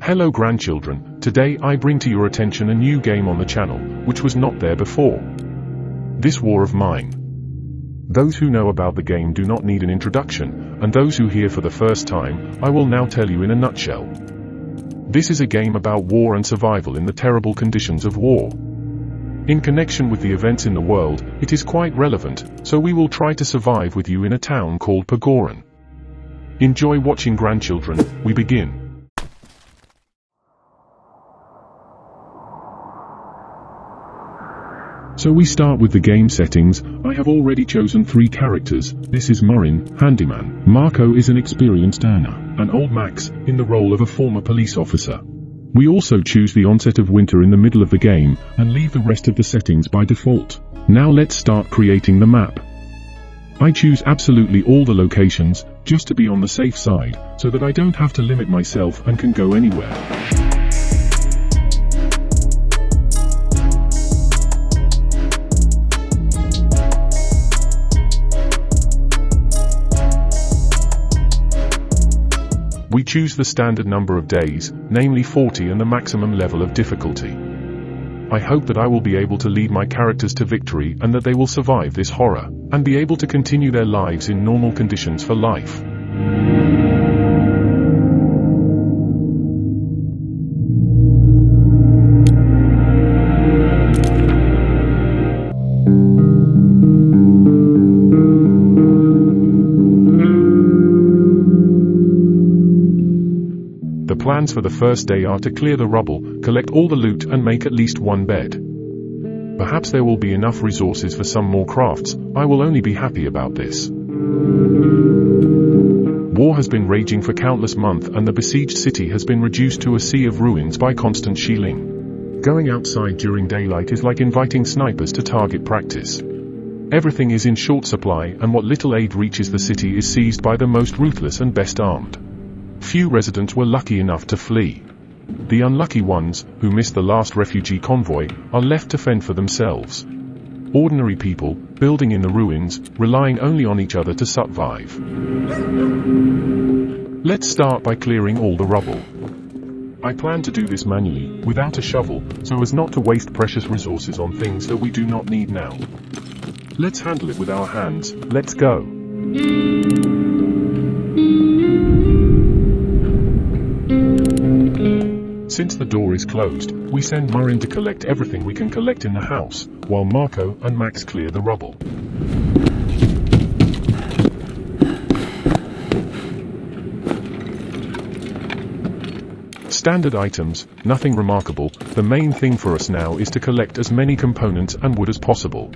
Hello grandchildren, today I bring to your attention a new game on the channel, which was not there before. This War of Mine. Those who know about the game do not need an introduction, and those who hear for the first time, I will now tell you in a nutshell. This is a game about war and survival in the terrible conditions of war. In connection with the events in the world, it is quite relevant, so we will try to survive with you in a town called Pagoran. Enjoy watching grandchildren, we begin. So we start with the game settings. I have already chosen 3 characters. This is Marin, handyman. Marco is an experienced earner, and Old Max, in the role of a former police officer. We also choose the onset of winter in the middle of the game, and leave the rest of the settings by default. Now let's start creating the map. I choose absolutely all the locations, just to be on the safe side, so that I don't have to limit myself and can go anywhere. We choose the standard number of days, namely 40, and the maximum level of difficulty. I hope that I will be able to lead my characters to victory and that they will survive this horror, and be able to continue their lives in normal conditions for life. The plans for the first day are to clear the rubble, collect all the loot and make at least 1 bed. Perhaps there will be enough resources for some more crafts. I will only be happy about this. War has been raging for countless months and the besieged city has been reduced to a sea of ruins by constant shelling. Going outside during daylight is like inviting snipers to target practice. Everything is in short supply and what little aid reaches the city is seized by the most ruthless and best armed. Few residents were lucky enough to flee. The unlucky ones, who missed the last refugee convoy, are left to fend for themselves. Ordinary people, building in the ruins, relying only on each other to survive. Let's start by clearing all the rubble. I plan to do this manually, without a shovel, so as not to waste precious resources on things that we do not need now. Let's handle it with our hands. Let's go. Since the door is closed, we send Marin to collect everything we can collect in the house, while Marco and Max clear the rubble. Standard items, nothing remarkable. The main thing for us now is to collect as many components and wood as possible.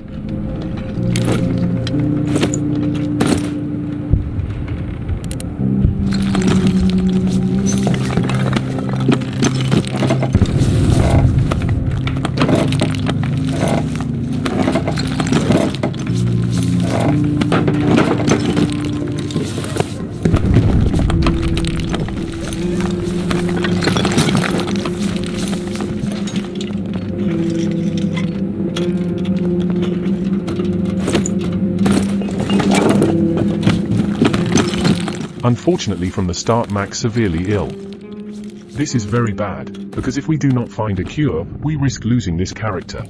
Unfortunately, from the start, Max severely ill. This is very bad, because if we do not find a cure, we risk losing this character.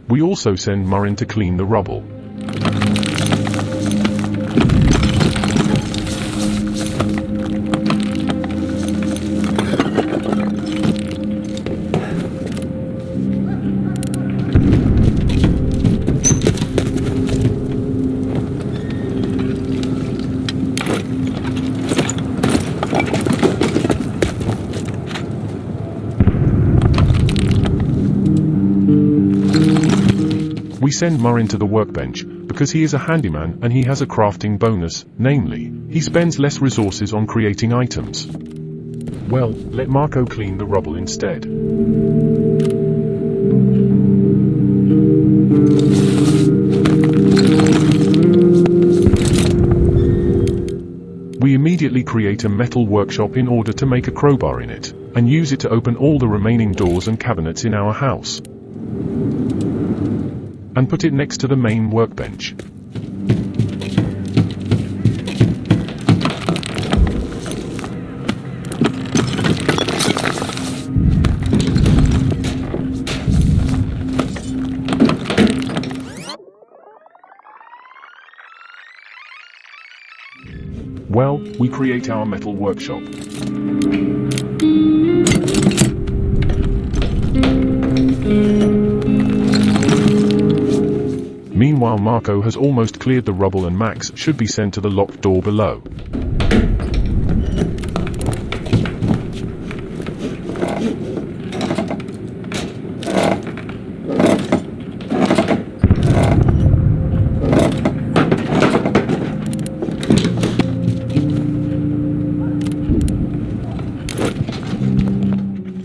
We also send Marin to clean the rubble. We send Marin to the workbench, because he is a handyman and he has a crafting bonus, namely, he spends less resources on creating items. Well, let Marco clean the rubble instead. We immediately create a metal workshop in order to make a crowbar in it, and use it to open all the remaining doors and cabinets in our house. And put it next to the main workbench. Well, we create our metal workshop. Meanwhile, Marco has almost cleared the rubble and Max should be sent to the locked door below.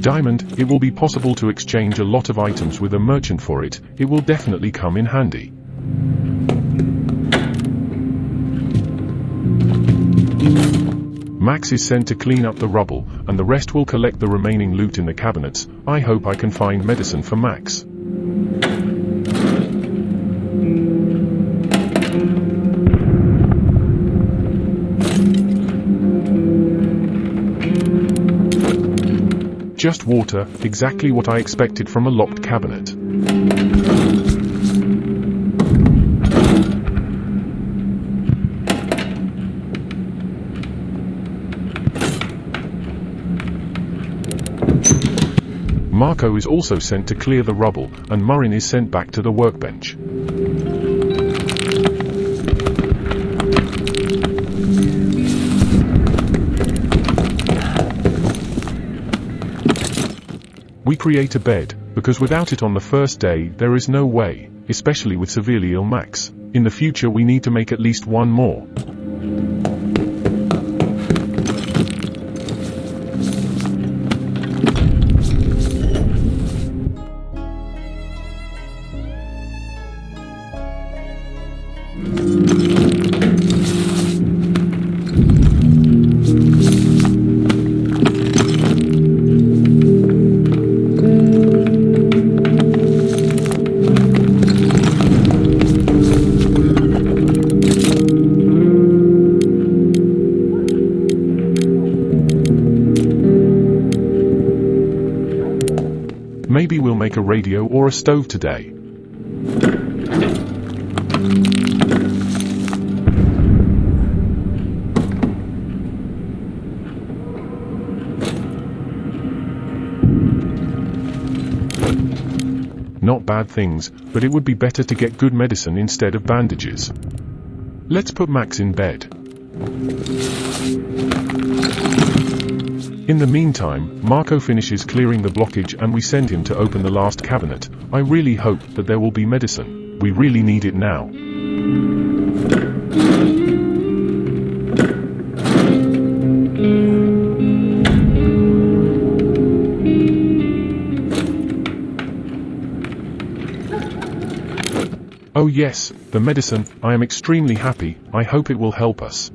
Diamond, it will be possible to exchange a lot of items with a merchant for it. It will definitely come in handy. Max is sent to clean up the rubble, and the rest will collect the remaining loot in the cabinets. I hope I can find medicine for Max. Just water, exactly what I expected from a locked cabinet. Marco is also sent to clear the rubble, and Marin is sent back to the workbench. We create a bed, because without it on the first day there is no way, especially with severely ill Max. In the future we need to make at least one more. Maybe we'll make a radio or a stove today. Not bad things, but it would be better to get good medicine instead of bandages. Let's put Max in bed. In the meantime, Marco finishes clearing the blockage and we send him to open the last cabinet. I really hope that there will be medicine. We really need it now. Oh yes, the medicine. I am extremely happy. I hope it will help us.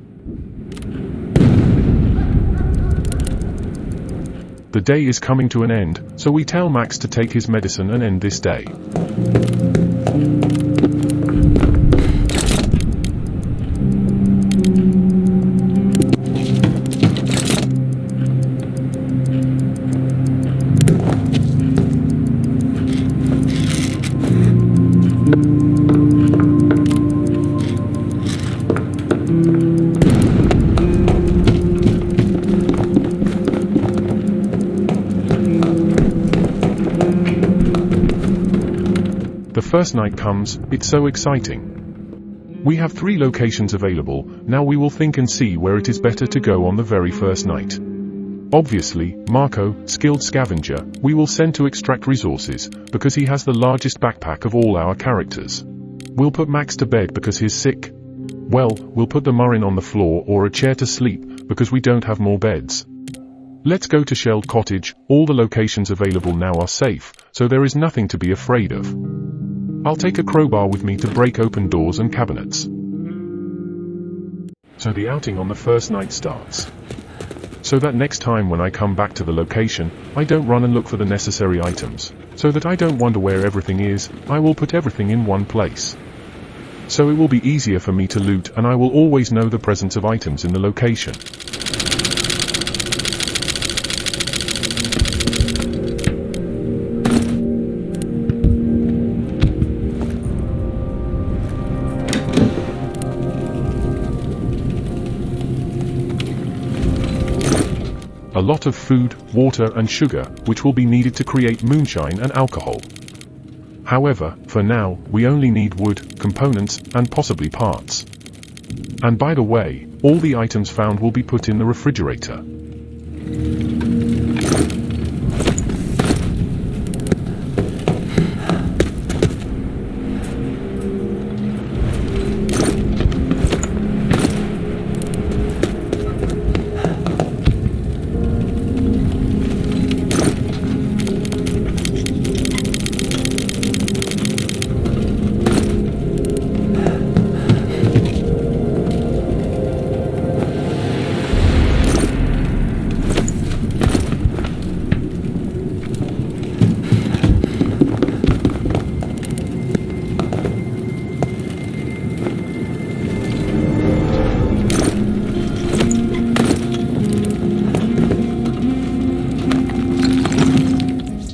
The day is coming to an end, so we tell Max to take his medicine and end this day. The first night comes, it's so exciting. We have 3 locations available, now we will think and see where it is better to go on the very first night. Obviously, Marco, skilled scavenger, we will send to extract resources, because he has the largest backpack of all our characters. We'll put Max to bed because he's sick. Well, we'll put the Marin on the floor or a chair to sleep, because we don't have more beds. Let's go to Shelled Cottage. All the locations available now are safe, so there is nothing to be afraid of. I'll take a crowbar with me to break open doors and cabinets. So the outing on the first night starts. So that next time when I come back to the location, I don't run and look for the necessary items. So that I don't wonder where everything is, I will put everything in one place. So it will be easier for me to loot, and I will always know the presence of items in the location. A lot of food, water and sugar, which will be needed to create moonshine and alcohol. However, for now, we only need wood, components, and possibly parts. And by the way, all the items found will be put in the refrigerator.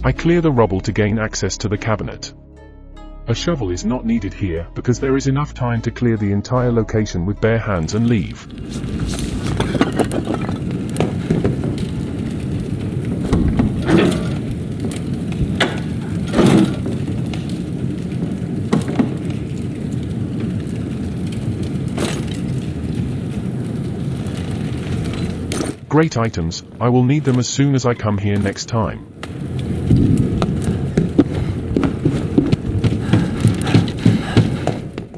I clear the rubble to gain access to the cabinet. A shovel is not needed here because there is enough time to clear the entire location with bare hands and leave. Great items, I will need them as soon as I come here next time.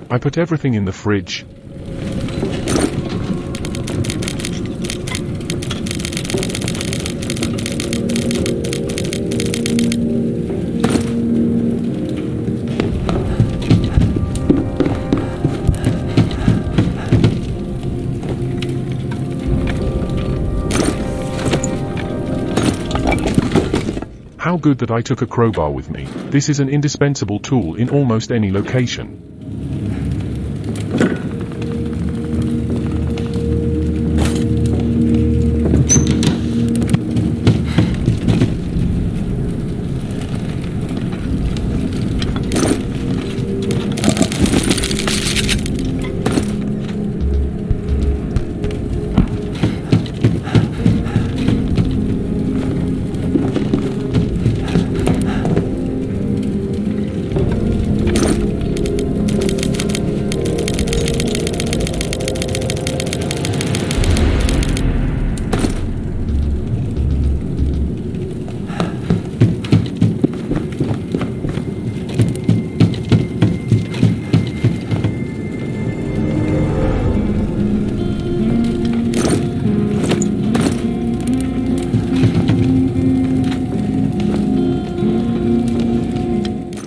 I put everything in the fridge. How good that I took a crowbar with me. This is an indispensable tool in almost any location.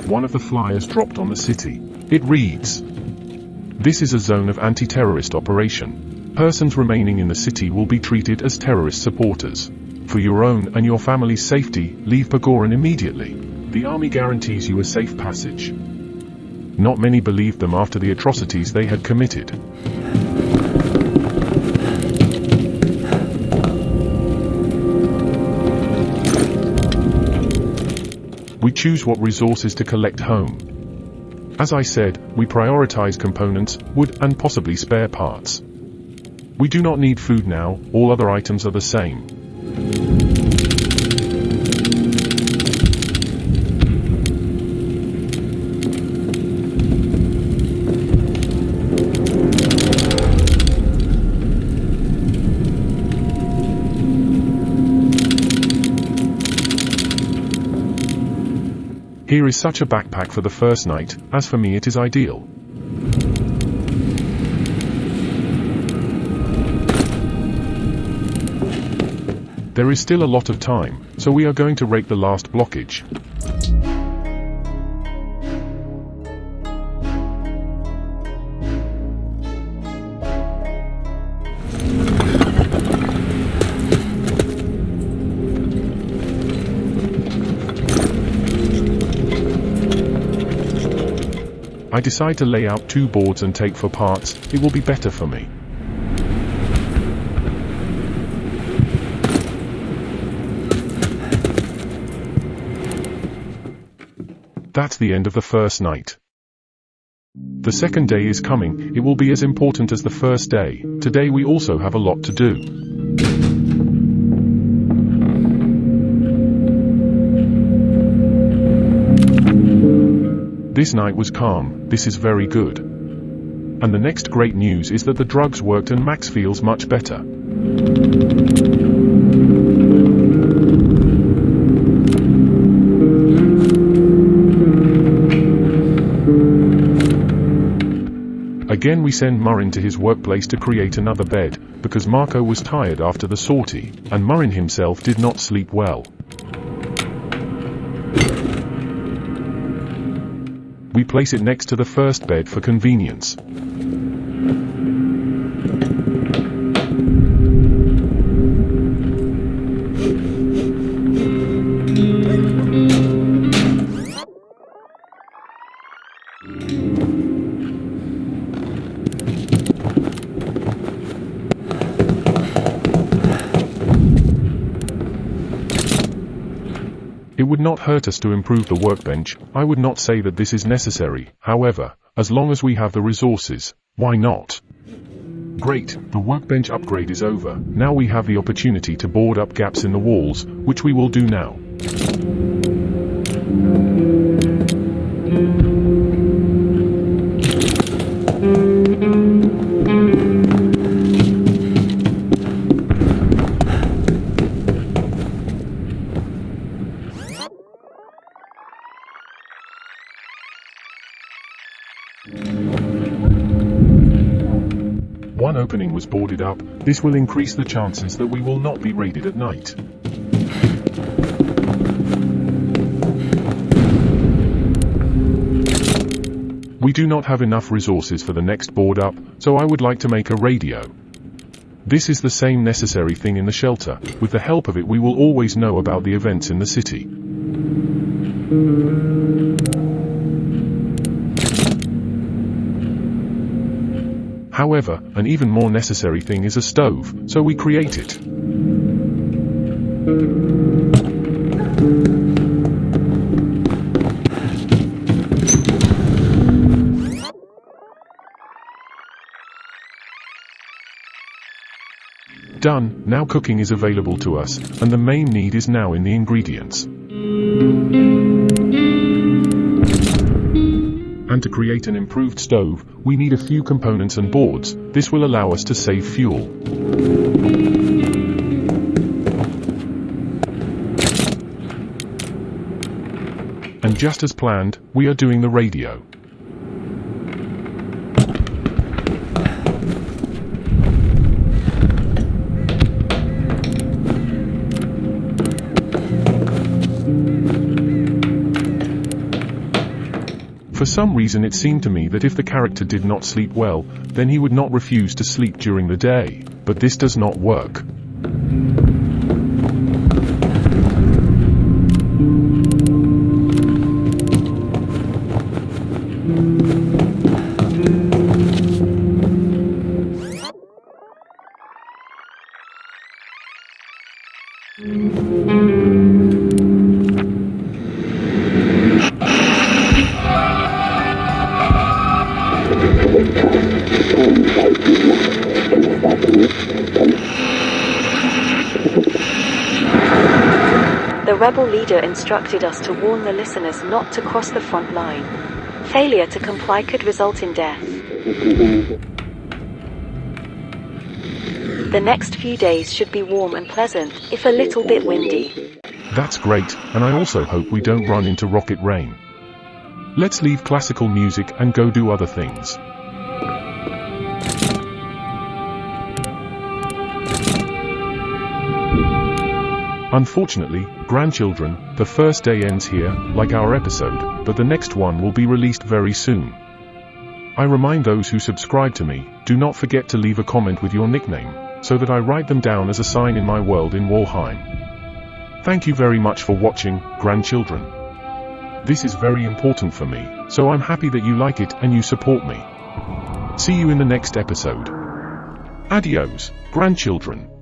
One of the flyers dropped on the city. It reads, "This is a zone of anti-terrorist operation. Persons remaining in the city will be treated as terrorist supporters. For your own and your family's safety, leave Pagoran immediately. The army guarantees you a safe passage." Not many believed them after the atrocities they had committed. We choose what resources to collect home. As I said, we prioritize components, wood, and possibly spare parts. We do not need food now, all other items are the same. Here is such a backpack for the first night, as for me it is ideal. There is still a lot of time, so we are going to rake the last blockage. I decide to lay out 2 boards and take for parts. It will be better for me. That's the end of the first night. The second day is coming. It will be as important as the first day. Today we also have a lot to do. This night was calm. This is very good. And the next great news is that the drugs worked and Max feels much better. Again we send Marin to his workplace to create another bed, because Marco was tired after the sortie, and Marin himself did not sleep well. We place it next to the first bed for convenience. It would not hurt us to improve the workbench. I would not say that this is necessary, however, as long as we have the resources, why not? Great, the workbench upgrade is over. Now we have the opportunity to board up gaps in the walls, which we will do now. One opening was boarded up. This will increase the chances that we will not be raided at night. We do not have enough resources for the next board up, so I would like to make a radio. This is the same necessary thing in the shelter. With the help of it we will always know about the events in the city. However, an even more necessary thing is a stove, so we create it. Done, now cooking is available to us, and the main need is now in the ingredients. And to create an improved stove, we need a few components and boards. This will allow us to save fuel. And just as planned, we are doing the radio. For some reason it seemed to me that if the character did not sleep well, then he would not refuse to sleep during the day, but this does not work. The rebel leader instructed us to warn the listeners not to cross the front line. Failure to comply could result in death. The next few days should be warm and pleasant, if a little bit windy. That's great, and I also hope we don't run into rocket rain. Let's leave classical music and go do other things. Unfortunately, grandchildren, the first day ends here, like our episode, but the next one will be released very soon. I remind those who subscribe to me, do not forget to leave a comment with your nickname, so that I write them down as a sign in my world in Walheim. Thank you very much for watching, grandchildren. This is very important for me, so I'm happy that you like it and you support me. See you in the next episode. Adios, grandchildren.